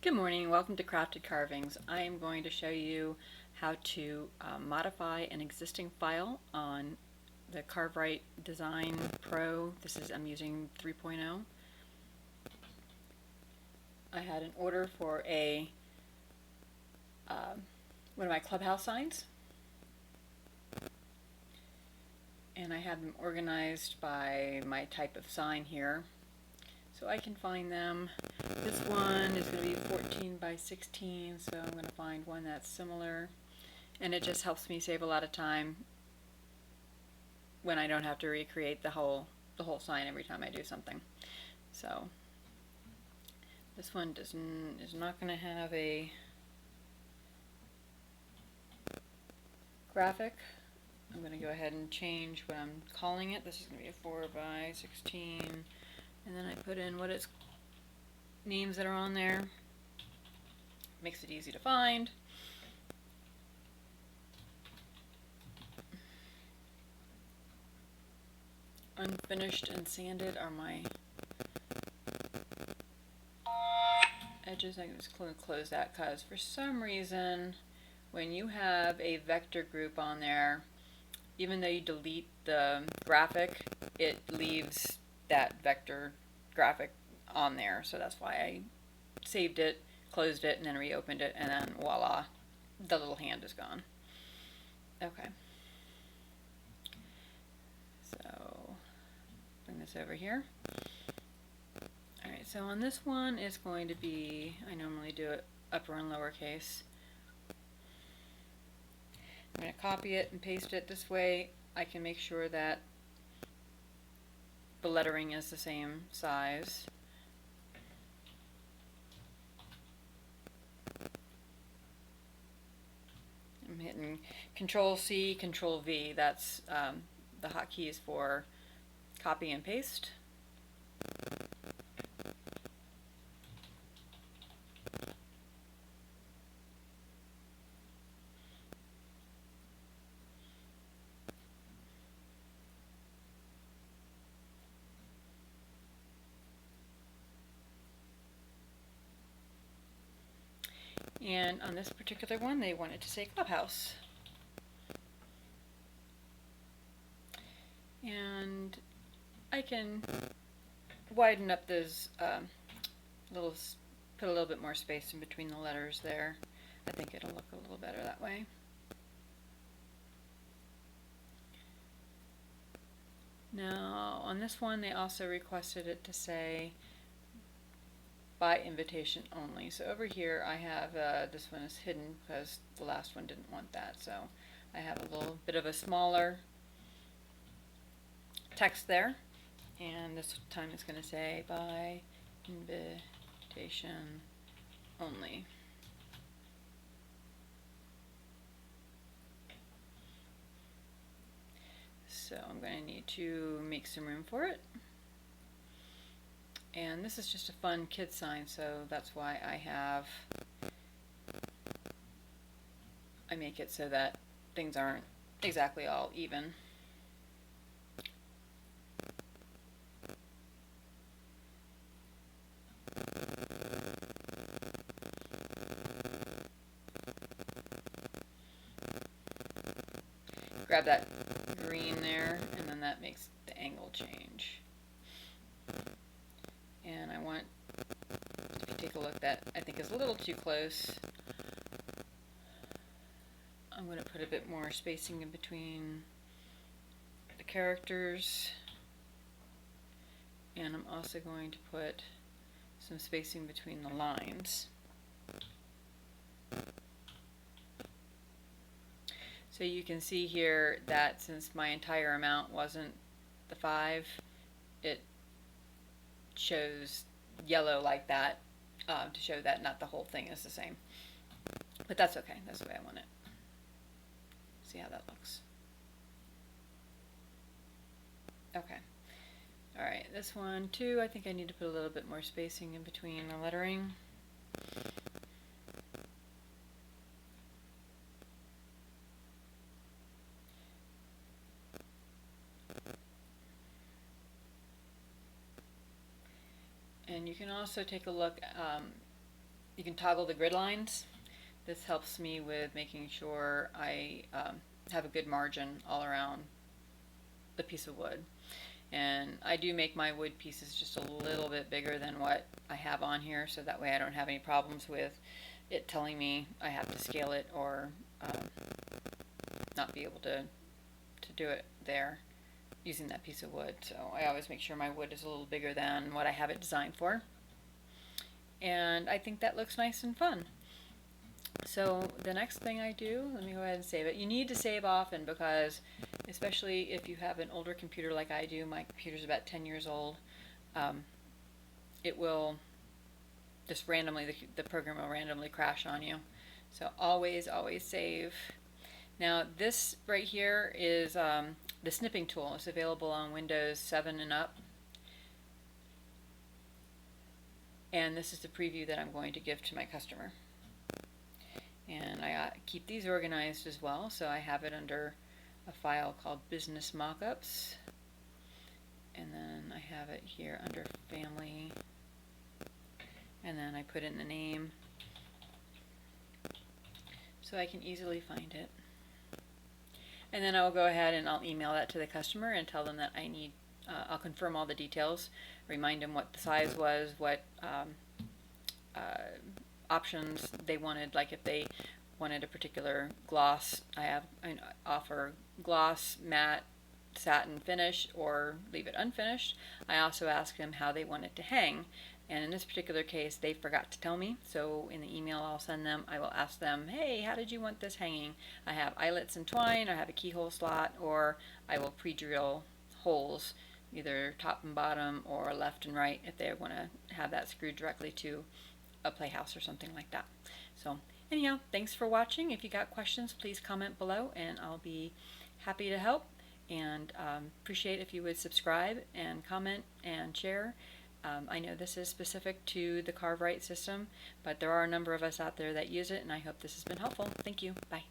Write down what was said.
Good morning, welcome to Crafted Carvings. I am going to show you how to modify an existing file on the Carvewright Design Pro. I'm using 3.0. I had an order for one of my Clubhouse signs, and I have them organized by my type of sign here, so I can find them. This one is going to be 14 by 16, so I'm going to find one that's similar, and it just helps me save a lot of time when I don't have to recreate the whole sign every time I do something. So this one is not going to have a graphic. I'm going to go ahead and change what I'm calling it. This is going to be a 4 by 16, and then I put in what its names that are on there. Makes it easy to find. Unfinished and sanded are my edges. I'm just going to close that because for some reason when you have a vector group on there, even though you delete the graphic, it leaves that vector graphic on there. So that's why I saved it, closed it, and then reopened it, and then voila, the little hand is gone. Okay. So bring this over here. Alright, so on this one it's going to be, I normally do it upper and lowercase. I'm going to copy it and paste it. This way I can make sure that the lettering is the same size. I'm hitting Control C, Control V. That's the hotkeys for copy and paste. And on this particular one, they wanted to say Clubhouse. And I can widen up those put a little bit more space in between the letters there. I think it'll look a little better that way. Now on this one they also requested it to say by invitation only. So over here I have this one is hidden because the last one didn't want that. So I have a little bit of a smaller text there, and this time it's going to say by invitation only. So I'm going to need to make some room for it. And this is just a fun kid sign, so that's why I make it so that things aren't exactly all even. Grab that green there, and then that makes the angle change. And I want, if you take a look, that I think is a little too close. I'm going to put a bit more spacing in between the characters, and I'm also going to put some spacing between the lines. So you can see here that since my entire amount wasn't the 5, it shows yellow like that to show that not the whole thing is the same. But that's okay, that's the way I want it. See how that looks. Okay. Alright, this one too, I think I need to put a little bit more spacing in between the lettering. And you can also take a look you can toggle the grid lines. This helps me with making sure I have a good margin all around the piece of wood. And I do make my wood pieces just a little bit bigger than what I have on here, so that way I don't have any problems with it telling me I have to scale it or not be able to do it there using that piece of wood. So I always make sure my wood is a little bigger than what I have it designed for. And I think that looks nice and fun. So the next thing I do, let me go ahead and save it. You need to save often because, especially if you have an older computer like I do, my computer's about 10 years old, it will just randomly, the program will randomly crash on you. So always save. Now this right here is the snipping tool. It's available on Windows 7 and up. And this is the preview that I'm going to give to my customer. And I keep these organized as well, so I have it under a file called Business Mockups. And then I have it here under Family. And then I put in the name so I can easily find it. And then I'll go ahead and I'll email that to the customer and tell them that I need, I'll confirm all the details, remind them what the size was, what options they wanted, like if they wanted a particular gloss, I offer gloss, matte, satin finish, or leave it unfinished. I also ask them how they want it to hang, and in this particular case they forgot to tell me, so in the email I'll send them, I will ask them, hey, how did you want this hanging? I have eyelets and twine, I have a keyhole slot, or I will pre-drill holes either top and bottom or left and right if they want to have that screwed directly to a playhouse or something like that. So anyhow, thanks for watching. If you got questions, please comment below and I'll be happy to help, and appreciate if you would subscribe and comment and share. I know this is specific to the Carvewright system, but there are a number of us out there that use it, and I hope this has been helpful. Thank you. Bye.